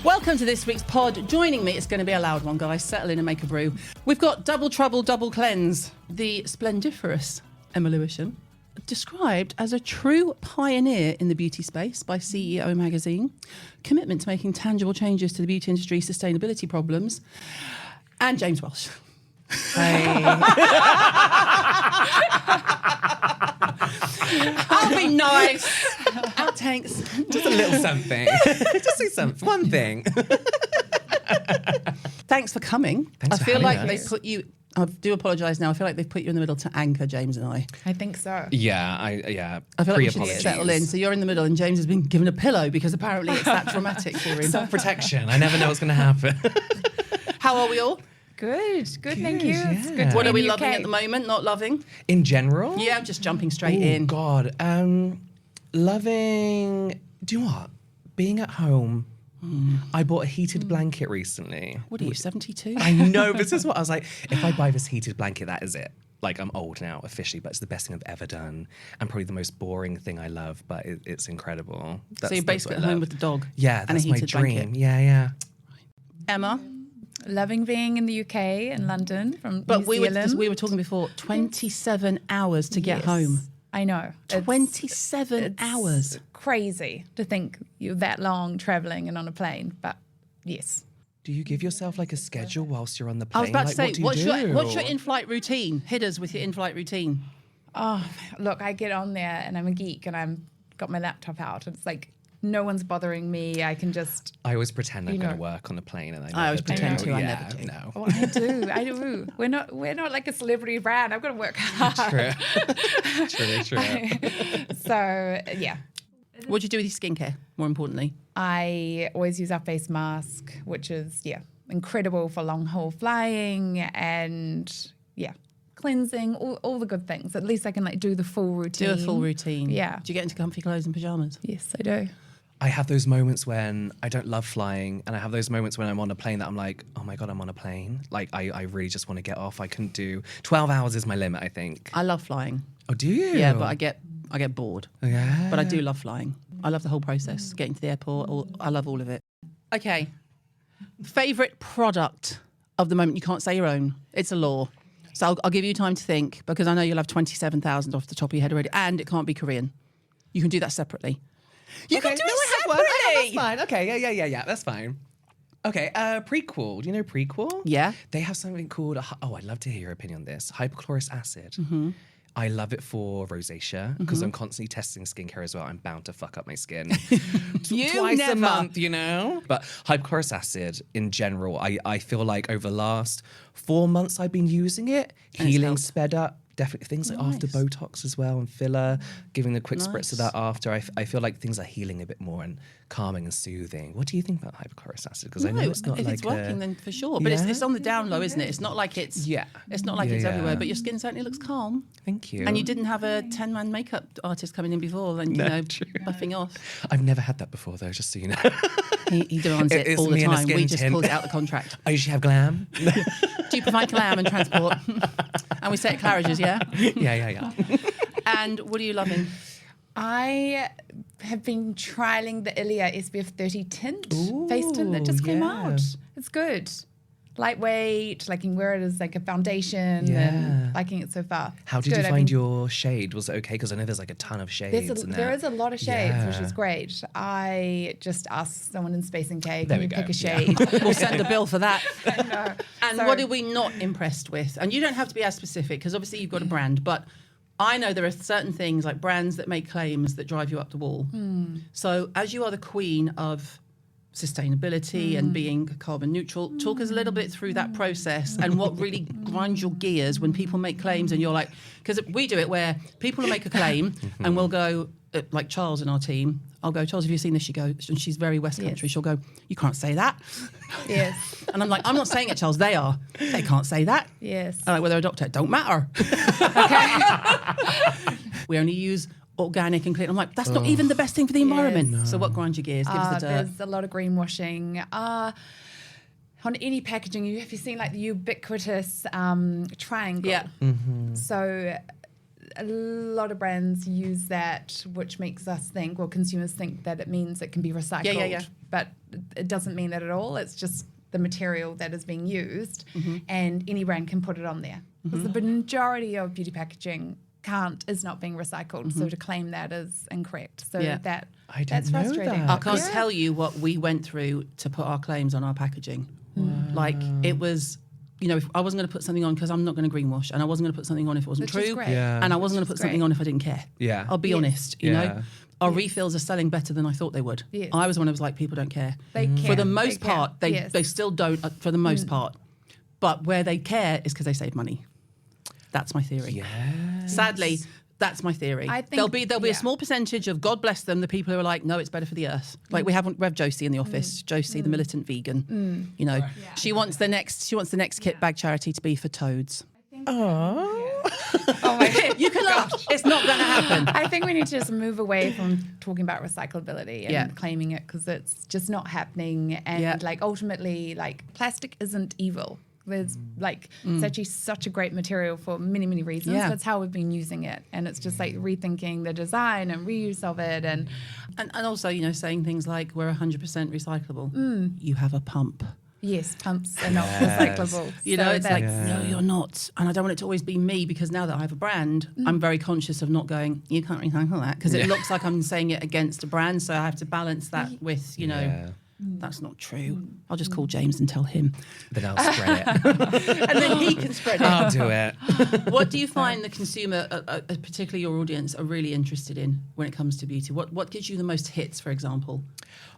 Welcome to this week's pod. Joining me, it's going to be a loud one, guys. Settle in and make a brew. We've got Double Trouble, Double Cleanse, the splendiferous Emma Lewisham, described as a true pioneer in the beauty space by CEO magazine, commitment to making tangible changes to the beauty industry, sustainability problems, and James Welsh. I'll be nice. Outtakes. Just a little something. Just say something. One thing. Thanks for coming. Thanks for I feel like having they us. put you. I do apologise now. I feel like they've put you in the middle to anchor James and I. I think so. Yeah, I feel like we should pre-apologies. settle in. So you're in the middle, and James has been given a pillow because apparently it's that traumatic for him. Self-protection. I never know what's going to happen. How are we all? Good, thank you. Yeah. It's good to What be are we in the loving UK. at the moment? Not loving? In general? Yeah, I'm just jumping straight Oh, in. God. Loving... Do you know what? Being at home. I bought a heated blanket recently. What are you, 72? I know. This is what I was like. If I buy this heated blanket, that is it. Like, I'm old now, officially, but it's the best thing I've ever done. And probably the most boring thing I love, but it's incredible. So you're basically at home with the dog. Yeah, and that's a my heated dream. blanket. Yeah. Emma? Loving being in the UK and London from But New we Zealand. were talking before, 27 hours to get Yes. home. I know. 27 hours. Crazy to think you're that long traveling and on a plane, but yes. Do you give yourself like a schedule whilst you're on the I plane? was about to Like, say, what do you do? what's your in-flight routine? Hit us with your in-flight routine. Oh, look, I get on there and I'm a geek and I'm got my laptop out. It's like no one's bothering me. I can just... I always pretend I'm You going to know. work on the plane, and I always pretend to, I Yeah, never do. no. Oh, I do. We're not like a celebrity brand. I've got to work hard. True. So, yeah. What do you do with your skincare, more importantly? I always use our face mask, which is, incredible for long haul flying and, cleansing, all the good things. At least I can do the full routine. Do a full routine. Yeah. Do you get into comfy clothes and pyjamas? Yes, I do. I have those moments when I don't love flying, and I have those moments when I'm on a plane that I'm like, oh my God, I'm on a plane. Like, I really just want to get off. I can do 12 hours is my limit, I think. I love flying. Oh, do you? Yeah, but I get bored. Yeah. But I do love flying. I love the whole process, getting to the airport. I love all of it. Okay. Favourite product of the moment? You can't say your own. It's a law. So I'll give you time to think, because I know you'll have 27,000 off the top of your head already, and it can't be Korean. You can do that separately. You can do it separately. That's fine. Okay, yeah. That's fine. Okay, Prequel. Do you know Prequel? Yeah. They have something called, I'd love to hear your opinion on this. Hypochlorous acid. Mm-hmm. I love it for rosacea because I'm constantly testing skincare as well. I'm bound to fuck up my skin You twice never. a month, you know? But hypochlorous acid in general, I feel like over the last 4 months I've been using it, And it's healing helped. sped up. Definitely things like after Botox as well and filler, giving the quick spritz of Nice. that after. I feel like things are healing a bit more and calming and soothing. What do you think about hypochlorous acid? Because I know it's not if like it's working, then for sure. But Yeah? it's on the down low, isn't it? It's not like it's Yeah. It's not like Yeah, it's yeah. everywhere. But your skin certainly looks calm. Thank you. And you didn't have a 10-man makeup artist coming in before and true. buffing off. I've never had that before though, just so you know. He demands it It's all the me and a time. We skin just tint. pulled it out the contract. I usually have glam. Do you provide glam and transport? And we say at Claridge's, yeah? yeah. And what are you loving? I have been trialing the Ilia SPF 30 tint face tint that just came yeah. out. It's good. Lightweight, liking where it is like a foundation Yeah. and liking it so far. How It's did good. you I've find been- your shade? Was it okay? Because I know there's like a ton of shades. There is a lot of shades, which Yeah. is great. I just asked someone in Space and K, There can we you go. pick a Yeah. shade? We'll send a bill for that. I know. And So- what are we not impressed with? And you don't have to be as specific because obviously you've got a brand, but I know there are certain things like brands that make claims that drive you up the wall. So as you are the queen of sustainability and being carbon neutral, talk us a little bit through that process and what really grinds your gears when people make claims and you're like, because we do it where people will make a claim and we'll go, like Charles in our team, I'll go, Charles, have you seen this? She goes, and she's very West Country. Yes. She'll go, you can't say that. Yes. And I'm like, I'm not saying it, Charles. They are. They can't say that. Yes. I'm like, well, they're a doctor. Don't matter. We only use organic and clean. I'm like, that's not even the best thing for the environment. Yes. So what grinds your gears? Give us the dirt. There's a lot of greenwashing. On any packaging, have you seen like the ubiquitous triangle? Yeah. So a lot of brands use that, which makes us think, well, consumers think that it means it can be recycled. Yeah. But it doesn't mean that at all. It's just the material that is being used, and any brand can put it on there. Because the majority of beauty packaging is not being recycled. So to claim that is incorrect. So that's frustrating. that. I can't tell you what we went through to put our claims on our packaging. Like it was, if I wasn't going to put something on because I'm not going to greenwash, and I wasn't going to put something on if it wasn't Which is true, great. Yeah. and I wasn't going to put something on if I didn't care. Yeah. I'll be honest, you know. Our Yes. refills are selling better than I thought they would. Yes. I was one who was like, people don't care. They For the can. most They can. part, they still don't, for the most part. But where they care is because they save money. That's my theory. Yeah. Sadly, that's my theory. I think- There'll be a small percentage of, God bless them, the people who are like, no, it's better for the earth. Like we have Josie in the office, Josie, the militant vegan. She wants the next kit bag charity to be for toads. Oh my God. You can laugh. It's not going to happen. I think we need to just move away from talking about recyclability and Yeah. claiming it, because it's just not happening. And ultimately, plastic isn't evil. There's it's actually such a great material for many, many reasons. Yeah. That's how we've been using it. And it's just rethinking the design and reuse of it. And also, saying things like we're 100% recyclable. You have a pump. yes, pumps are not recyclable. It's like, Yeah. no, you're not. And I don't want it to always be me, because now that I have a brand, I'm very conscious of not going, you can't recycle that, because it looks like I'm saying it against a brand. So I have to balance that with, that's not true. I'll just call James and tell him. Then I'll spread it. And then he can spread it. I'll do it. What do you find the consumer, particularly your audience, are really interested in when it comes to beauty? What gives you the most hits, for example?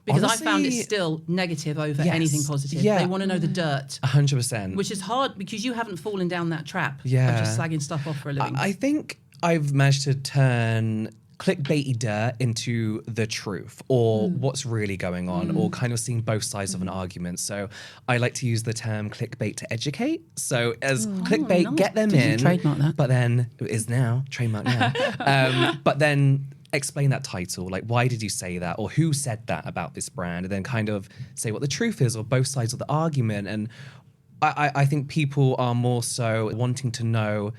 Because I found it Honestly, still negative over yes. anything positive. Yeah. They want to know the dirt, 100%. which is hard because you haven't fallen down that trap of Yeah. just slagging stuff off for a living. I think I've managed to turn clickbaity dirt into the truth, or what's really going on, or kind of seeing both sides of an argument. So I like to use the term clickbait to educate. So as clickbait, nice. get them Did you in. trademark that? But then it is now trademark now. But then explain that title, like why did you say that, or who said that about this brand, and then kind of say what the truth is, or both sides of the argument. And I think people are more so wanting to know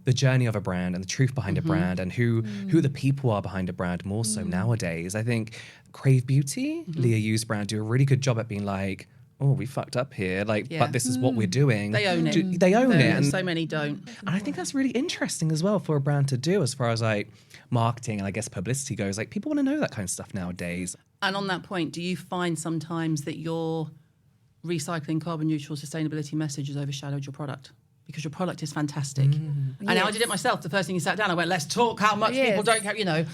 the journey of a brand and the truth behind a brand, and who the people are behind a brand more so nowadays. I think Crave Beauty, Leah Yu's brand, do a really good job at being like, oh, we fucked up here, but this is what we're doing. They own it. They own it. And And so many don't. and I think that's really interesting as well for a brand to do, as far as marketing and I guess publicity goes. People want to know that kind of stuff nowadays. And on that point, do you find sometimes that your recycling, carbon neutral, sustainability message has overshadowed your product? Because your product is fantastic. And I did it myself. The first thing you sat down, I went, let's talk how much people don't care,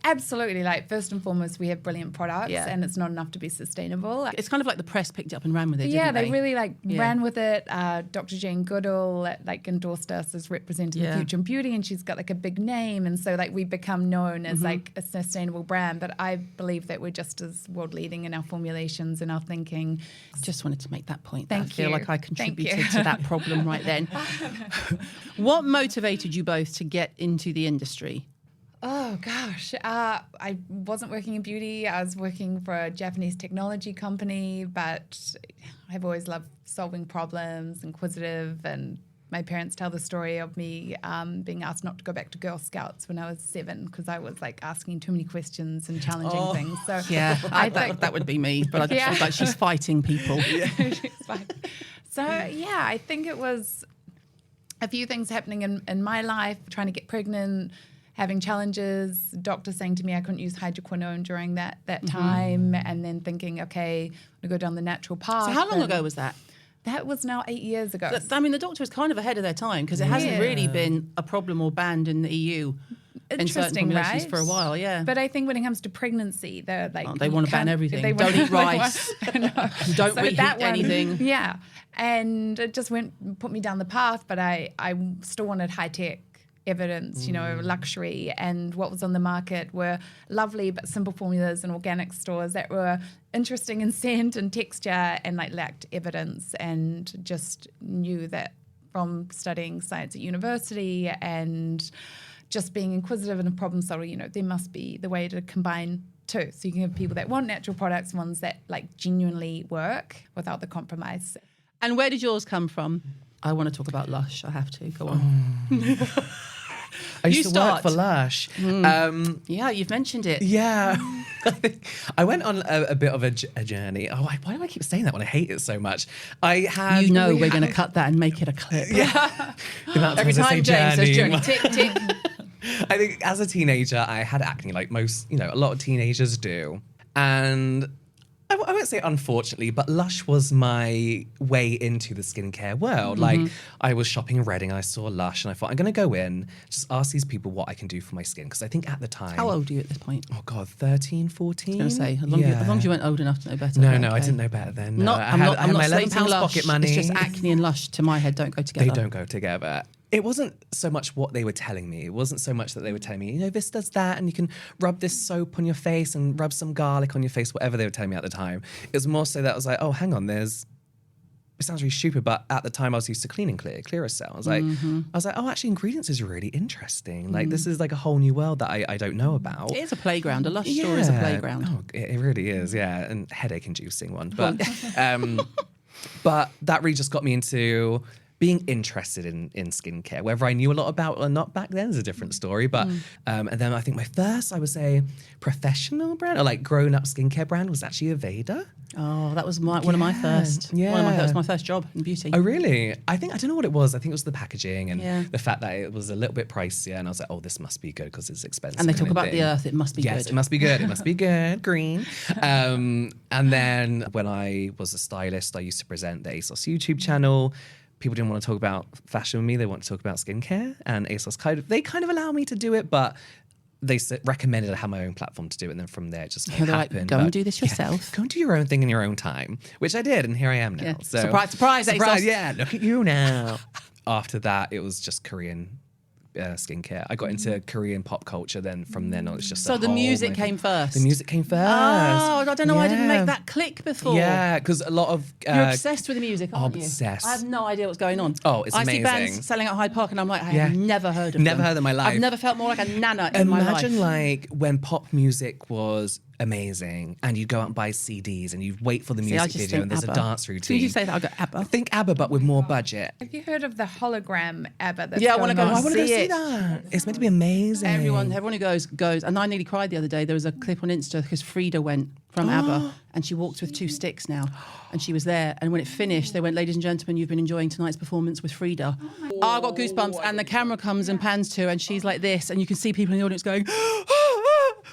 absolutely. First and foremost, we have brilliant products, and it's not enough to be sustainable. It's kind of like the press picked it up and ran with it, Yeah, didn't they really ran with it. Dr. Jane Goodall endorsed us as representing the future in beauty, and she's got a big name, and so we become known as a sustainable brand. But I believe that we're just as world leading in our formulations and our thinking. Just wanted to make that point. Thank I feel you. like I Thank contributed you. to that problem right then. What motivated you both to get into the industry? Oh gosh, I wasn't working in beauty. I was working for a Japanese technology company, but I've always loved solving problems, inquisitive, and my parents tell the story of me being asked not to go back to Girl Scouts when I was 7 because I was asking too many questions and challenging things. So Yeah, I think that would be me, but I just feel like she's fighting people. she's fine. So I think it was a few things happening in my life, trying to get pregnant, having challenges, doctors saying to me I couldn't use hydroquinone during that time, and then thinking, okay, I'm going to go down the natural path. So how long and ago was that? That was now 8 years ago. I mean, the doctor was kind of ahead of their time because it hasn't really been a problem or banned in the EU in certain Interesting, formulations right? for a while, yeah. But I think when it comes to pregnancy, they're they want to ban everything. Don't eat rice. Don't reheat anything. Yeah. And it just put me down the path, but I still wanted high-tech evidence, luxury, and what was on the market were lovely but simple formulas in organic stores that were interesting in scent and texture and lacked evidence, and just knew that from studying science at university and just being inquisitive and a problem solver, there must be the way to combine two. So you can have people that want natural products, ones that genuinely work without the compromise. And where did yours come from? I want to talk about Lush. I have to. Go on. I used You to start. work for Lush. Yeah, you've mentioned it. Yeah. I went on a bit of a journey. Oh, why do I keep saying that when I hate it so much? We're We're going to cut that and make it a clip. Yeah. The amount of Every times I say time James says journey, tick, tick. I think as a teenager, I had acne like most, a lot of teenagers do. And I won't say unfortunately, but Lush was my way into the skincare world. Like, I was shopping in Reading, I saw Lush, and I thought, I'm going to go in, just ask these people what I can do for my skin. Because I think at the time... How old are you at this point? Oh, God, 13, 14? I was going to say, as long as you weren't old enough to know better. No, okay. I didn't know better then. No, I'm not my slating £11 Lush. pocket money. It's just acne and Lush to my head don't go together. They don't go together. It wasn't so much what they were telling me. It wasn't so much that they were telling me, this does that, and you can rub this soap on your face and rub some garlic on your face, whatever they were telling me at the time. It was more so that I was like, oh, hang on, it sounds really stupid, but at the time I was used to Clean and Clear, Clearasil. I was like, oh, actually, ingredients is really interesting. Like, this is like a whole new world that I don't know about. It is a playground. A Lush store is a playground. Oh, it really is, yeah. And headache-inducing one. But, but that really just got me into being interested in skincare. Whether I knew a lot about it or not back then is a different story. But and then I think my first, I would say, professional brand or like grown-up skincare brand was actually Aveda. Oh, that was one of my first. Yeah. That was my first job in beauty. Oh, really? I don't know what it was. I think it was the packaging and the fact that it was a little bit pricier. And I was like, oh, this must be good because it's expensive. And they talk about the earth. It must be good. Yes, it must be good. It must be good. Green. And then when I was a stylist, I used to present the ASOS YouTube channel. People didn't want to talk about fashion with me. They wanted to talk about skincare. And ASOS kind of allowed me to do it, but they recommended I have my own platform to do it. And then from there, it just happened. Like, go and do this yourself. Go and do your own thing in your own time, which I did. And here I am now. Yeah. So, surprise, ASOS. Yeah, look at you now. After that, it was just Korean skincare. I got into Korean pop culture. Then from then on, it's just so the music came first. The music came first. Oh, I don't know why I didn't make that click before. Yeah, because a lot of you're obsessed with the music, aren't you? Obsessed. I have no idea what's going on. Oh, it's amazing. I see bands selling at Hyde Park, and I'm like, I have never heard of them. Never heard in my life. I've never felt more like a nana in my life. Imagine like when pop music was amazing and you'd go out and buy CDs and you'd wait for the music video and there's ABBA. a dance routine. As soon as you say that, I'll go ABBA. I think ABBA, but with more budget. Have you heard of the hologram ABBA? That's Yeah, I want to go. on? I want to go see that. It's meant to be amazing. Everyone who goes, and I nearly cried the other day. There was a clip on Insta because Frida went from ABBA and she walks with 2 sticks now, and she was there. And when it finished, they went, "Ladies and gentlemen, you've been enjoying tonight's performance with Frida." Oh, I got goosebumps, and the camera comes and pans to, and she's like this, and you can see people in the audience going,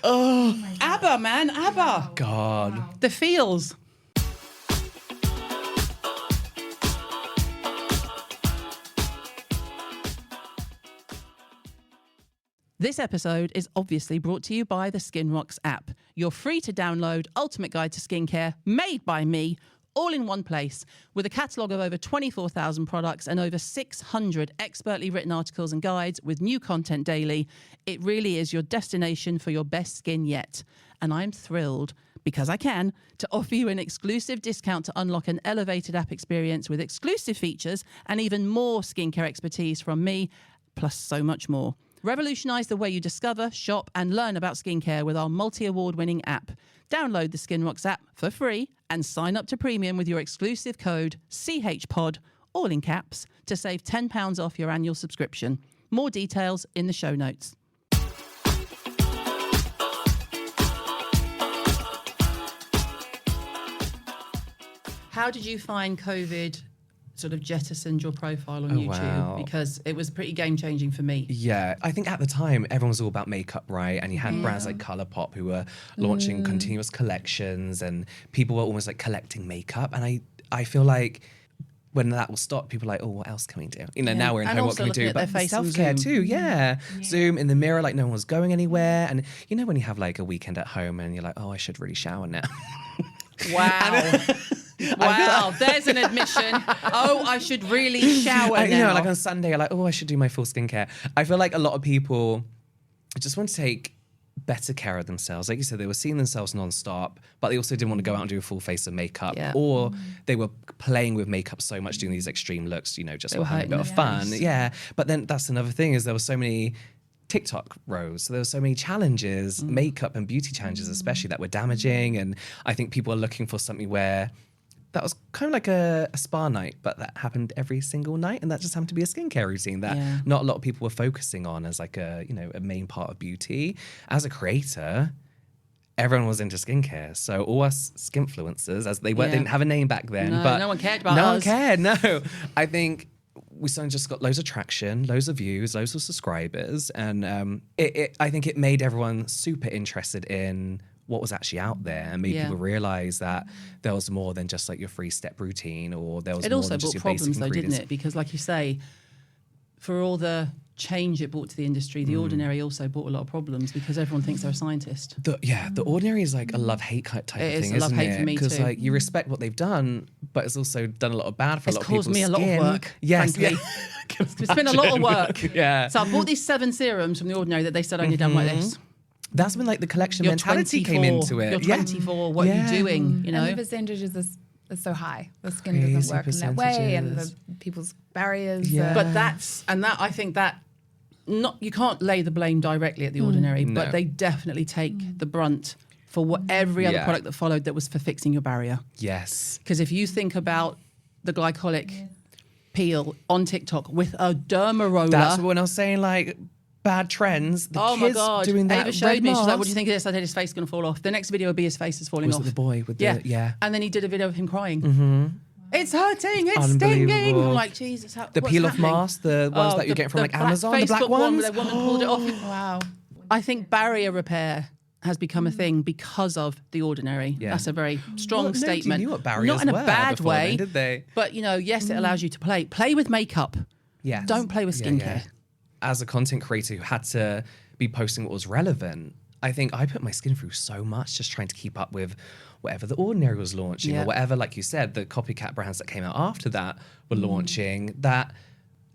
"Oh, ABBA, man, ABBA!" God, the feels. This episode is obviously brought to you by the SkinRocks app, your free-to-download ultimate guide to skincare, made by me, all in one place, with a catalogue of over 24,000 products and over 600 expertly written articles and guides with new content daily. It really is your destination for your best skin yet. And I'm thrilled, because I can, to offer you an exclusive discount to unlock an elevated app experience with exclusive features and even more skincare expertise from me, plus so much more. Revolutionise the way you discover, shop and learn about skincare with our multi-award-winning app. Download the SkinRocks app for free and sign up to premium with your exclusive code CHPOD, all in caps, to save £10 off your annual subscription. More details in the show notes. How did you find COVID sort of jettisoned your profile on YouTube? Wow. Because it was pretty game-changing for me. Yeah, I think at the time everyone was all about makeup, right? And you had brands like ColourPop who were launching continuous collections, and people were almost like collecting makeup. And I feel like when that will stop, people are like, oh, what else can we do? Now we're in home, what can we do? But self-care too, Zoom in the mirror, like no one was going anywhere. And when you have like a weekend at home and you're like, oh, I should really shower now. Wow. Wow, there's an admission. Oh, I should really shower now. Like on Sunday, you're like, oh, I should do my full skincare. I feel like a lot of people just want to take better care of themselves. Like you said, they were seeing themselves non-stop, but they also didn't want to go out and do a full face of makeup. Yeah. Or they were playing with makeup so much, doing these extreme looks, just for having a bit of fun. Yeah. But then that's another thing, is there were so many TikTok rows. So there were so many challenges, makeup and beauty challenges especially, that were damaging. And I think people are looking for something where that was kind of like a spa night, but that happened every single night, and that just happened to be a skincare routine that not a lot of people were focusing on as like a main part of beauty. As a creator, everyone was into skincare, so all us skinfluencers, as they didn't have a name back then, but no one cared about us. No one cared. No, I think we suddenly just got loads of traction, loads of views, loads of subscribers, and I think it made everyone super interested in what was actually out there, and made people realize that there was more than just like your 3-step routine, or there was more than just your basic ingredients. It also brought problems though, didn't it? Because like you say, for all the change it brought to the industry, The Ordinary also brought a lot of problems because everyone thinks they're a scientist. The Ordinary is like a love-hate type of thing, isn't it? It is a love-hate for me too. Because like you respect what they've done, but it's also done a lot of bad for a lot of people's skin. It's caused me a lot of work, frankly. It's been a lot of work. Yeah. So I bought these 7 serums from The Ordinary that they said only done like this. That's when like the collection mentality came into it. You're 24, what are you doing? You know? And the percentages is so high. The skin doesn't work in that way, and the people's barriers. Yeah. But I think that you can't lay the blame directly at The Ordinary, but they definitely take the brunt for every other product that followed that was for fixing your barrier. Yes. Because if you think about the glycolic peel on TikTok with a derma roller. That's when I was saying like bad trends. The oh kids my God. doing that. Ava showed me. She's like, what do you think of this? I said his face is going to fall off. The next video would be his face is falling off. Was it the boy with the, And then he did a video of him crying. It's hurting, it's stinging. I'm like, Jesus, the peel-off mask, the ones that you get from like Amazon, the black ones. The woman pulled it off. Wow. I think barrier repair has become a thing because of The Ordinary. Yeah. That's a very strong statement. Knew what barriers Not in a bad way, then, did they? But yes, it allows you to play with makeup. Yes. Don't play with skincare. Yeah. As a content creator who had to be posting what was relevant, I think I put my skin through so much just trying to keep up with whatever The Ordinary was launching, or whatever, like you said, the copycat brands that came out after that were launching, that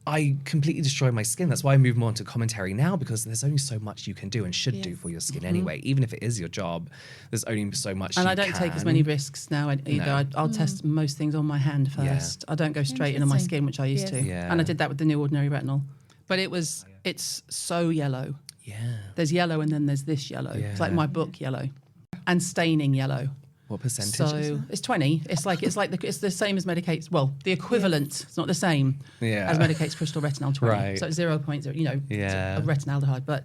I completely destroyed my skin. That's why I move more into commentary now, because there's only so much you can do and should do for your skin anyway. Even if it is your job, there's only so much and you I don't take as many risks now either. No. I'll test most things on my hand first. I don't go straight into my skin, which I used to. Yeah. And I did that with the new Ordinary Retinol. But it's so yellow. Yeah. There's yellow and then there's this yellow. Yeah. It's like my book yellow. And staining yellow. What percentage so is it? It's 20. It's the same as Medicate's. Well, the equivalent. It's not the same as Medicate's Crystal Retinol 20. Right. So it's 0.0. It's a retinaldehyde. But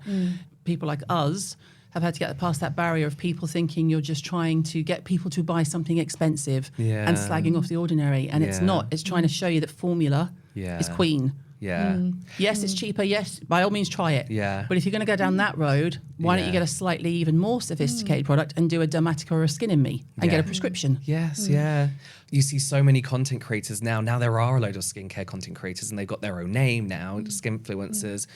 people like us have had to get past that barrier of people thinking you're just trying to get people to buy something expensive and slagging off The Ordinary, and it's not. It's trying to show you that formula is queen. Yeah. Yes, it's cheaper. Yes, by all means, try it. Yeah. But if you're going to go down that road, why don't you get a slightly even more sophisticated product and do a Dermatica or a Skin in Me and get a prescription? Yes, yeah. You see so many content creators now. Now there are a load of skincare content creators, and they've got their own name now, skinfluencers,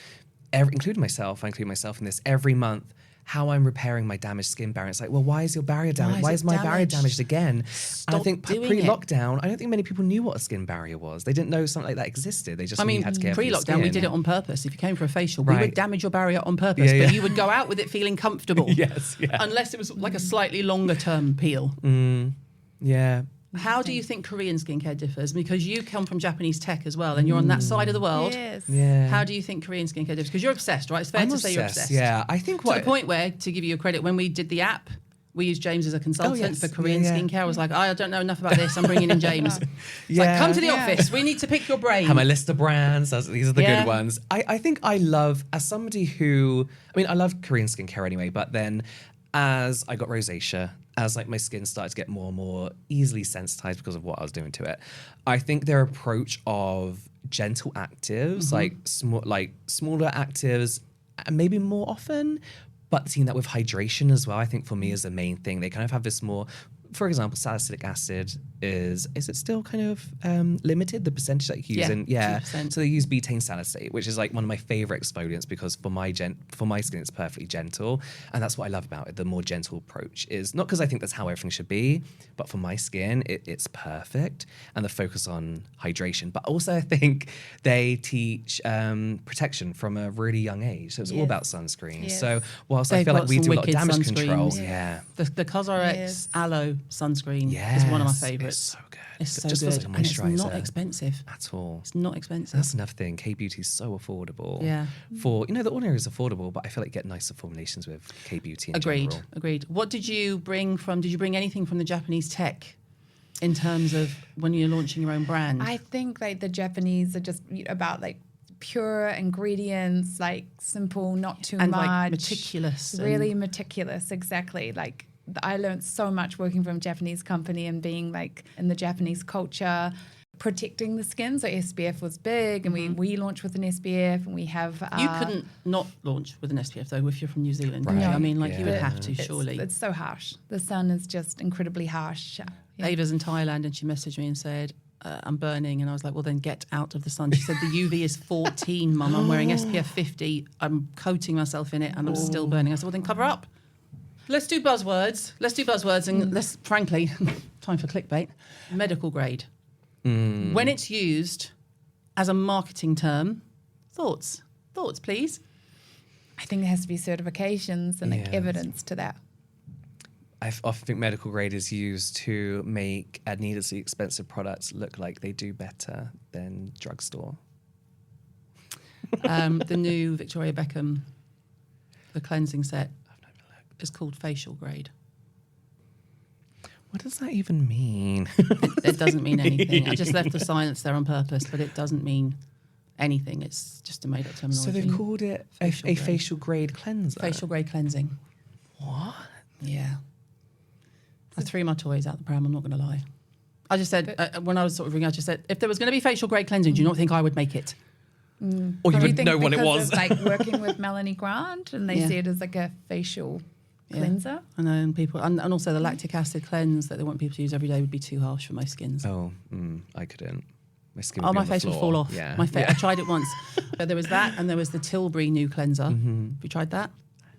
including myself. I include myself in this every month. How I'm repairing my damaged skin barrier. It's like, well, why is your barrier damaged? Why is my barrier damaged again? And I think pre-lockdown, I don't think many people knew what a skin barrier was. They didn't know something like that existed. They just knew you had to care for your skin. Pre-lockdown, we did it on purpose. If you came for a facial, we would damage your barrier on purpose, but you would go out with it feeling comfortable. Unless it was like a slightly longer term peel. Yeah. How do you think Korean skincare differs? Because you come from Japanese tech as well, and you're on that side of the world. Yes. Yeah. How do you think Korean skincare differs? Because you're obsessed, right? It's fair to say you're obsessed. Yeah, I think to the point where, to give you credit, when we did the app, we used James as a consultant for Korean skincare. I was like, I don't know enough about this. I'm bringing in James. It's like, come to the office. We need to pick your brain. Have my list of brands. These are the good ones. I think I love, as somebody who, I love Korean skincare anyway, but then as I got rosacea, as like my skin started to get more and more easily sensitized because of what I was doing to it, I think their approach of gentle actives, like smaller actives, and maybe more often, but seeing that with hydration as well, I think for me is the main thing. They kind of have this more, for example, salicylic acid is it still kind of limited, the percentage that you use? Yeah, so they use betaine salicylate, which is like one of my favorite exfoliants because for my skin it's perfectly gentle, and that's what I love about it. The more gentle approach is not because I think that's how everything should be, but for my skin it's perfect, and the focus on hydration. But also I think they teach protection from a really young age, so it's all about sunscreen. So whilst I feel like we do a lot of damage control, the CosRx Aloe sunscreen is one of my favourites. It's so good. It's so just good. feels like a And it's moisturiser. not expensive. At all. It's not expensive. That's another thing. K-Beauty is so affordable. Yeah. For, The Ordinary is affordable, but I feel like you get nicer formulations with K-Beauty in general. Agreed. What did you bring from, did you bring anything from the Japanese tech in terms of when you're launching your own brand? I think like the Japanese are just about like pure ingredients, like simple, not too and much, like meticulous. really meticulous. Exactly. Like I learned so much working from a Japanese company and being like in the Japanese culture, protecting the skin. So SPF was big, and we launched with an SPF, and we have. You couldn't not launch with an SPF though if you're from New Zealand. Right. Right? No. I mean, like you would Yeah. have to surely. It's so harsh. The sun is just incredibly harsh. Yeah. Ava's in Thailand, and she messaged me and said, I'm burning. And I was like, well, then get out of the sun. She said, the UV is 14, Mum. I'm wearing SPF 50. I'm coating myself in it, and I'm still burning. I said, well, then cover up. Let's do buzzwords. And let's, frankly, time for clickbait. Medical grade. When it's used as a marketing term, thoughts, please. I think there has to be certifications and like Yes. evidence to that. I often think medical grade is used to make needlessly expensive products look like they do better than drugstore. The new Victoria Beckham, the cleansing set, I've never looked. is called facial grade. What does that even mean? It doesn't mean anything. I just left the silence there on purpose, but it doesn't mean anything. It's just a made-up terminology. So they've called it a facial grade cleanser. facial grade cleansing. What? Yeah. I threw my toys out the pram, I'm not going to lie. I just said, when I was sort of ringing, I just said, if there was going to be facial grade cleansing, do you not think I would make it? Or you Do you would think know what it because was. of, like working with Melanie Grant, and they Yeah. see it as like a facial cleanser. I know, and people, and also the lactic acid cleanse that they want people to use every day would be too harsh for most skins. Oh, I couldn't. My skin would Oh, be my on the face would floor. fall off. Yeah. My face. I tried it once. But there was that, and there was the Tilbury new cleanser. Have you tried that?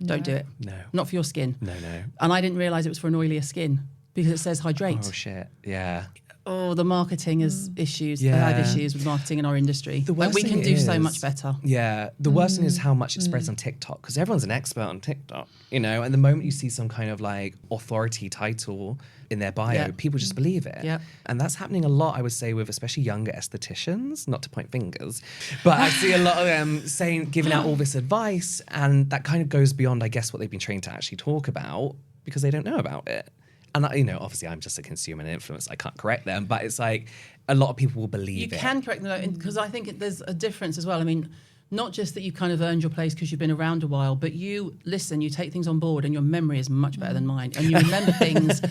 Don't do it. No. Not for your skin. No. And I didn't realise it was for an oilier skin because it says hydrate. Oh, shit. Yeah. Oh, the marketing is issues. Yeah. I have issues with marketing in our industry. The Like, worst we can thing do so is- much better. Yeah, the worst thing is how much it spreads on TikTok, because everyone's an expert on TikTok, you know, and the moment you see some kind of like authority title in their bio, Yeah. people just believe it. Yeah. And that's happening a lot, I would say, with especially younger estheticians, not to point fingers, but I see a lot of them giving out all this advice, and that kind of goes beyond, I guess, what they've been trained to actually talk about, because they don't know about it. And, you know, obviously I'm just a consumer and influencer. I can't correct them, but it's like a lot of people will believe You it. can correct them because I think there's a difference as well. I mean, not just that you kind of earned your place because you've been around a while, but you listen, you take things on board, and your memory is much better than mine. And you remember things,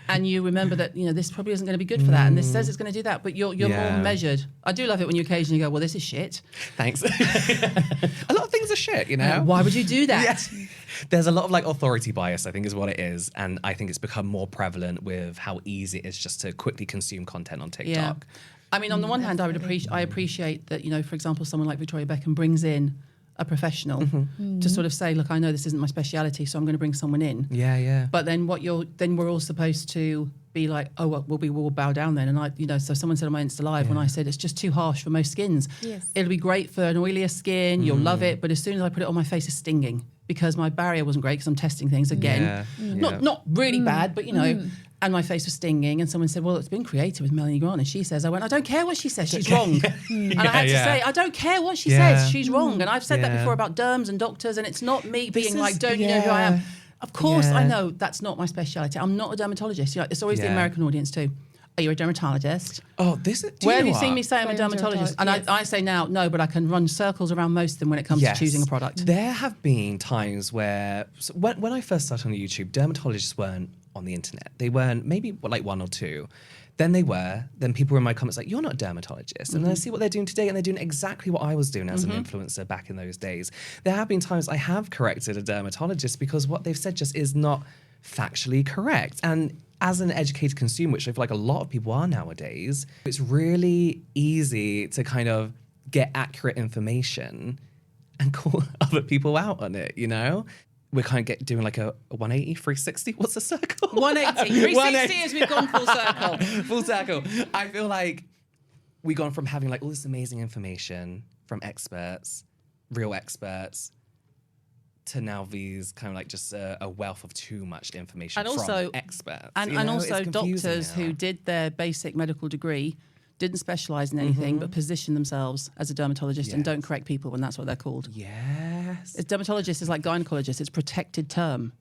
and you remember that, you know, this probably isn't going to be good for that, and this says it's going to do that, but you're Yeah. more measured. I do love it when you occasionally go, well, this is shit. Thanks. A lot of things are shit, you know? Why would you do that? Yeah. There's a lot of like authority bias, I think is what it is. And I think it's become more prevalent with how easy it is just to quickly consume content on TikTok. Yeah. I mean, on the one hand, I appreciate that, you know, for example, someone like Victoria Beckham brings in a professional to sort of say, look, I know this isn't my speciality, so I'm going to bring someone in. Yeah. But then we're all supposed to be like, oh, well, we'll bow down then. And I, you know, so someone said on my Insta Live when I said it's just too harsh for most skins. Yes. It'll be great for an oilier skin. You'll love it. But as soon as I put it on my face, it's stinging because my barrier wasn't great because I'm testing things again. Yeah. Not really bad, but you know. And my face was stinging, and someone said, well, it's been created with Melanie Grant. And she says, I don't care what she says, she's wrong. And I had to say, I don't care what she says, she's wrong. And I've said that before about derms and doctors, and it's not me being like, don't you know who I am? Of course, I know that's not my speciality. I'm not a dermatologist. You know, it's always the American audience too. Are you a dermatologist? Oh, this is. Where have you seen me say I'm a dermatologist? And Yes. I say now, no, but I can run circles around most of them when it comes to choosing a product. There have been times where, so when I first started on YouTube, dermatologists weren't on the internet. They weren't, maybe like one or two. Then they were. Then people were in my comments like, you're not a dermatologist. And then I see what they're doing today, and they're doing exactly what I was doing as an influencer back in those days. There have been times I have corrected a dermatologist because what they've said just is not factually correct. And as an educated consumer, which I feel like a lot of people are nowadays, it's really easy to kind of get accurate information and call other people out on it, you know? We're kind of doing like a 180, 360. What's a circle? 180. 360 as we've gone full circle. Full circle. I feel like we've gone from having like all this amazing information from experts, real experts, to now these kind of like just a wealth of too much information And also- from experts. And, you and know? also It's confusing doctors now. who did their basic medical degree, didn't specialise in anything, but position themselves as a dermatologist and don't correct people when that's what they're called. Yeah. Yes. It's dermatologist is like gynecologist. It's protected term.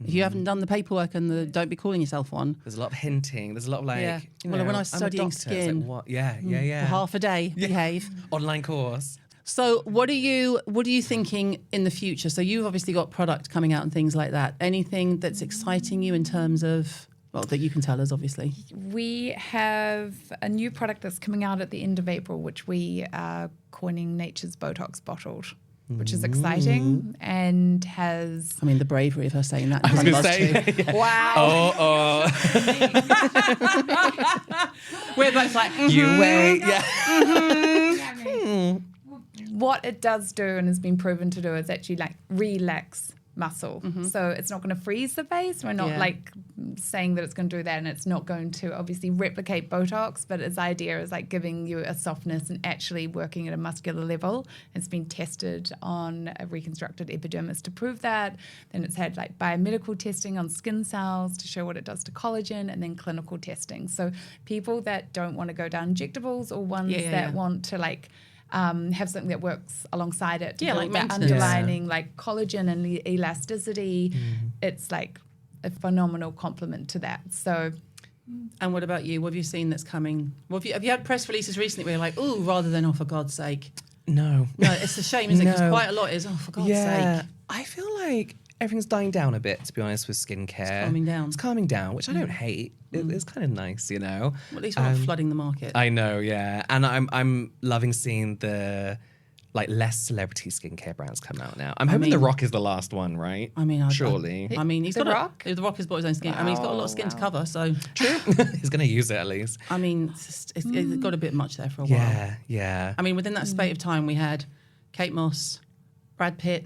If you haven't done the paperwork and don't be calling yourself one. There's a lot of hinting. There's a lot of like, you know, Well, when I was I'm a studying doctor. It's skin, like, what? Yeah. For half a day, behave. Online course. So what are you thinking in the future? So you've obviously got product coming out and things like that. Anything that's exciting you in terms of, well, that you can tell us, obviously. We have a new product that's coming out at the end of April, which we are coining Nature's Botox Bottled, which is exciting and has... I mean, the bravery of her saying that. I was going to say. Yeah. Wow. We're both like, You wait. Yeah. What it does do and has been proven to do is actually like relax muscle. So it's not going to freeze the face. We're not like saying that it's going to do that, and it's not going to obviously replicate Botox, but its idea is like giving you a softness and actually working at a muscular level. It's been tested on a reconstructed epidermis to prove that. Then it's had like biomedical testing on skin cells to show what it does to collagen, and then clinical testing. So people that don't want to go down injectables, or ones that want to like have something that works alongside it to build like that maintenance. underlining like collagen and elasticity. It's like a phenomenal complement to that. So, and what about you? What have you seen that's coming? Have you had press releases recently where you're like, oh, rather than, oh, for God's sake? No. No, it's a shame, isn't it? Because quite a lot is, oh, for God's sake. I feel like everything's dying down a bit, to be honest, with skincare. It's calming down. Which I don't hate. It's kind of nice, you know. Well, at least we're not flooding the market. I know, yeah. And I'm loving seeing the like less celebrity skincare brands come out now. I'm hoping The Rock is the last one, right? I mean, surely. He's The got Rock? The Rock has bought his own skin. I mean, he's got a lot of skin to cover, so True. He's going to use it at least. I mean, it's got a bit much there for a while. Yeah. I mean, within that spate of time, we had Kate Moss, Brad Pitt,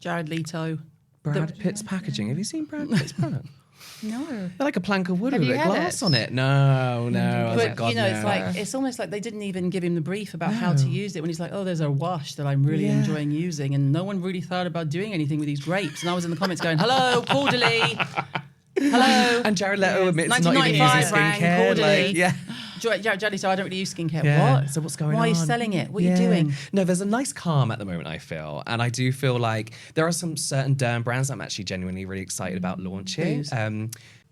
Jared Leto. Brad Pitt's packaging. Have you seen Brad Pitt's product? no. They're like a plank of wood Have with you a had glass it? on it. No. I was like, But God, you know, no. it's almost like they didn't even give him the brief about how to use it when he's like, oh, there's a wash that I'm really enjoying using, and no one really thought about doing anything with these grapes. And I was in the comments going, hello, cordially. Hello. And Jared Leto admits not even using 1995 rang, skincare. cordially. Like, yeah. Jared Leto, I don't really use skincare. Yeah. What? So what's going on? Why are you selling it? What are you doing? No, there's a nice calm at the moment, I feel. And I do feel like there are some certain derm brands I'm actually genuinely really excited about launching. Who's?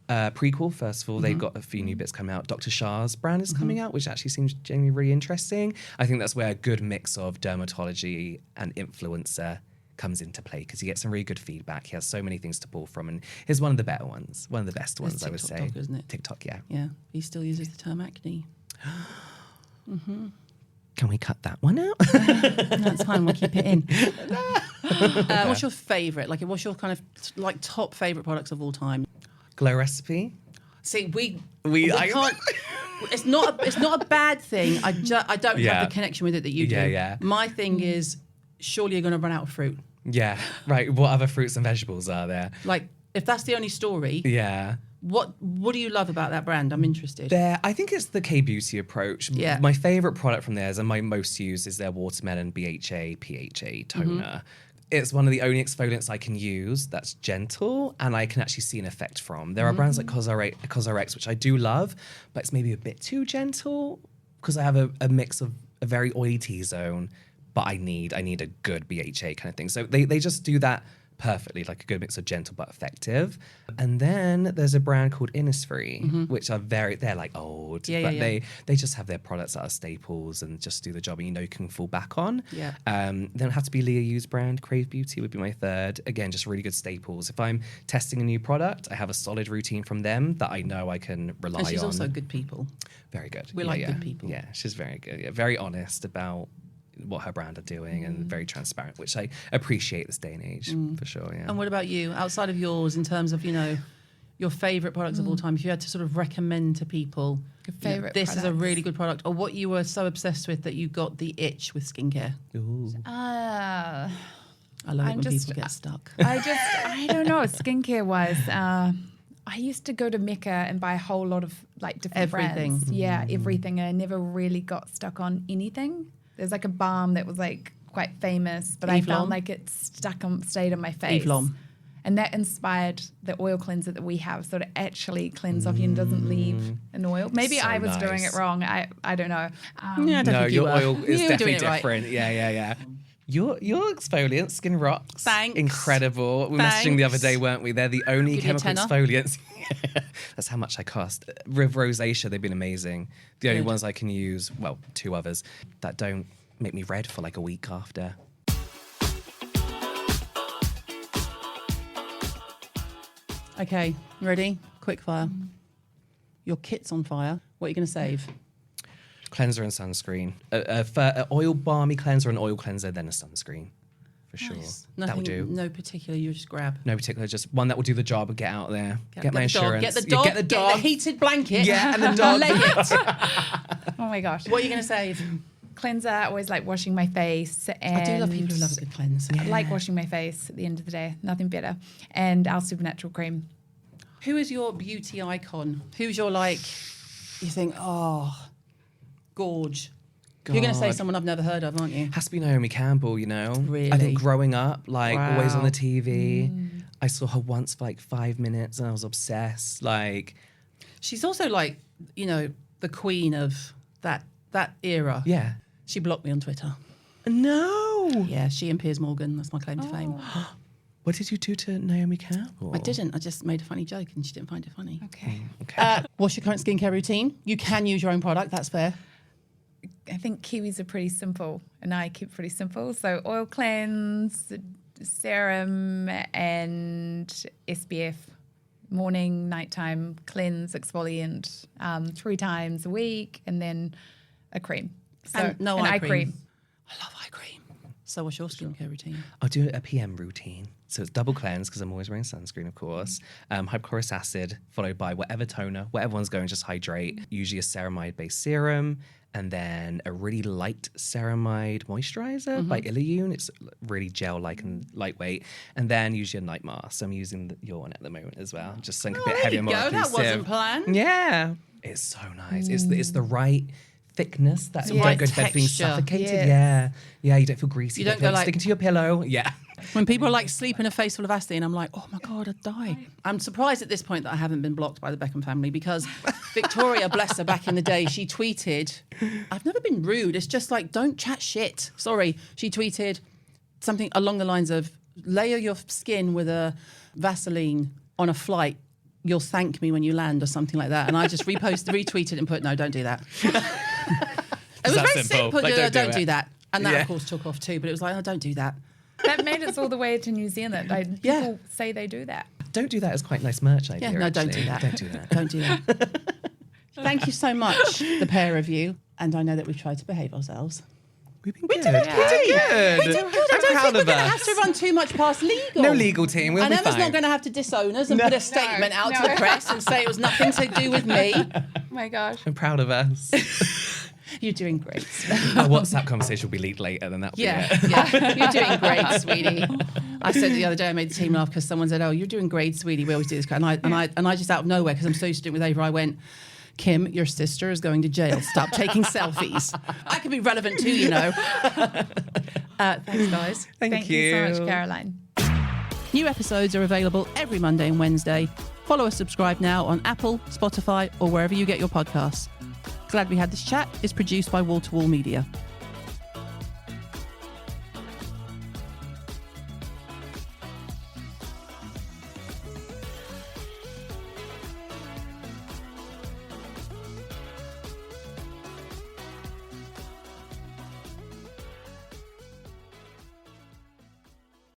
Prequel, first of all, they've got a few new bits coming out. Dr. Shah's brand is coming out, which actually seems genuinely really interesting. I think that's where a good mix of dermatology and influencer comes into play, because he gets some really good feedback. He has so many things to pull from, and he's one of the better ones, one of the best ones, I would say. TikTok, isn't it? TikTok, yeah. Yeah, he still uses the term acne. Can we cut that one out? That's fine, we'll keep it in. What's your favourite? Like, what's your kind of like top favourite products of all time? Glow Recipe. See, we I can't. It's not a bad thing. I don't have the connection with it that you do. Yeah. My thing is, surely you're going to run out of fruit. Yeah, right. What other fruits and vegetables are there? Like, if that's the only story, Yeah. what do you love about that brand? I'm interested. I think it's the K-Beauty approach. Yeah. My favourite product from theirs and my most used is their Watermelon BHA PHA toner. It's one of the only exfoliants I can use that's gentle and I can actually see an effect from. There are brands like CosRX, which I do love, but it's maybe a bit too gentle because I have a mix of a very oily T-zone, but I need a good BHA kind of thing. So they just do that perfectly, like a good mix of gentle but effective. And then there's a brand called Innisfree, which are they're like old, but they just have their products that are staples and just do the job, and you can fall back on. Yeah. Then it have to be Leah Yu's brand. Crave Beauty would be my third. Again, just really good staples. If I'm testing a new product, I have a solid routine from them that I know I can rely on. And she's also good people. Very good. We like good people. Yeah, she's very good. Yeah, very honest about what her brand are doing and very transparent, which I appreciate this day and age for sure. Yeah. And what about you, outside of yours, in terms of your favourite products of all time? If you had to sort of recommend to people, Favourite this is a products. really good product, or what you were so obsessed with that you got the itch with skincare. Ooh. I love it when people get stuck. I don't know, skincare wise. I used to go to Mecca and buy a whole lot of like different Everything. brands. Yeah, everything. And I never really got stuck on anything. There's like a balm that was like quite famous, but I Eve Lom? found like it stayed on my face. Eve Lom. And that inspired the oil cleanser that we have, so to actually cleanse off you and doesn't leave an oil. Maybe So I was doing nice. it wrong. I don't know. Yeah, I don't No, think you your were. oil is You were definitely doing it right. different. Yeah. Your exfoliant, Skin Rocks. Thanks. Incredible. We were messaging the other Thanks. day, weren't we? They're the only Give you a chemical tenner. exfoliants. That's how much I cost. River Rosacea, they've been amazing. The only Good. ones I can use, well, 2 others, that don't make me red for like a week after. Okay, ready? Quick fire. Your kit's on fire. What are you going to save? Cleanser and sunscreen. A oil balmy cleanser, an oil cleanser, then a sunscreen. For sure. Nice. That Nothing, will do. no particular. You just grab. No particular, just one that will do the job and get out there. Get my the dog, insurance. Get the Yeah, dog. get the dog. Get the heated blanket. Yeah, and the dog. Lay it. Oh my gosh. What are you going to save? Cleanser, I always like washing my face. And I do love people who love a good cleanse. I like washing my face at the end of the day. Nothing better. And our supernatural cream. Who is your beauty icon? Who's your like? You think, oh, gorge. You're going to say God. someone I've never heard of, aren't you? Has to be Naomi Campbell, you know? Really? I think growing up, like always on Wow. the TV. I saw her once for like 5 minutes and I was obsessed. Like, She's also like, you know, the queen of that era. yeah. She blocked me on Twitter. No. Yeah, she and Piers Morgan. That's my claim to fame. What did you do to Naomi Campbell? I didn't. I just made a funny joke and she didn't find it funny. Okay. Okay. What's your current skincare routine? You can use your own product. That's fair. I think Kiwis are pretty simple, and I keep pretty simple. So oil cleanse, serum, and SPF. Morning, nighttime, cleanse, exfoliant, 3 times a week, and then a cream. So And no an eye eye cream. cream. I love eye cream. So what's your skincare routine? I'll do a PM routine. So it's double cleanse because I'm always wearing sunscreen, of course. Hypochlorous acid, followed by whatever toner, whatever one's going, just hydrate. Usually a ceramide-based serum, and then a really light ceramide moisturizer by Illiyoon. It's really gel-like and lightweight. And then usually a night mask. So I'm using your one at the moment as well. Just something a bit there heavier, you more go. That inclusive. wasn't planned. Yeah. It's so nice. It's the right thickness that you right don't go to bed feeling texture. suffocated. Yes. Yeah, you don't feel greasy. You don't feel go like like- sticking to your pillow. Yeah. When people are like sleep in a face full of Vaseline, I'm like, oh my God, I'd die. I'm surprised at this point that I haven't been blocked by the Beckham family because Victoria, bless her, back in the day, she tweeted, I've never been rude. It's just like, don't chat shit. Sorry. She tweeted something along the lines of, layer your skin with a Vaseline on a flight. You'll thank me when you land or something like that. And I just retweeted and put, no, don't do that. It was that very simple. simple. Like, Don't do do it. that. And that, Yeah. of course, took off too. But it was like, oh, don't do that. That made it all the way to New Zealand. Yeah. People say they do that. Don't do that as quite nice merch idea. Yeah, no, don't actually. do that. Don't do that. Don't do that. Thank you so much, the pair of you. And I know that we've tried to behave ourselves. We've been good. did good. We did good. We did good. I I'm don't think proud we're of going to have us. to run too much past legal. No legal team. We'll and be Emma's fine. not going to have to disown us and put a statement out to the press and say it was nothing to do with me. Oh my gosh. I'm proud of us. You're doing great. Our WhatsApp conversation will be leaked later, then that'll be Yeah, it. yeah. You're doing great, sweetie. I said the other day, I made the team laugh because someone said, oh, you're doing great, sweetie. We always do this. And I just out of nowhere, because I'm so used to doing it with Ava, I went, Kim, your sister is going to jail. Stop taking selfies. I could be relevant too, you know. Thanks, guys. Thank you so much, Caroline. New episodes are available every Monday and Wednesday. Follow us, subscribe now on Apple, Spotify, or wherever you get your podcasts. Glad We Had This Chat is produced by Wall to Wall Media.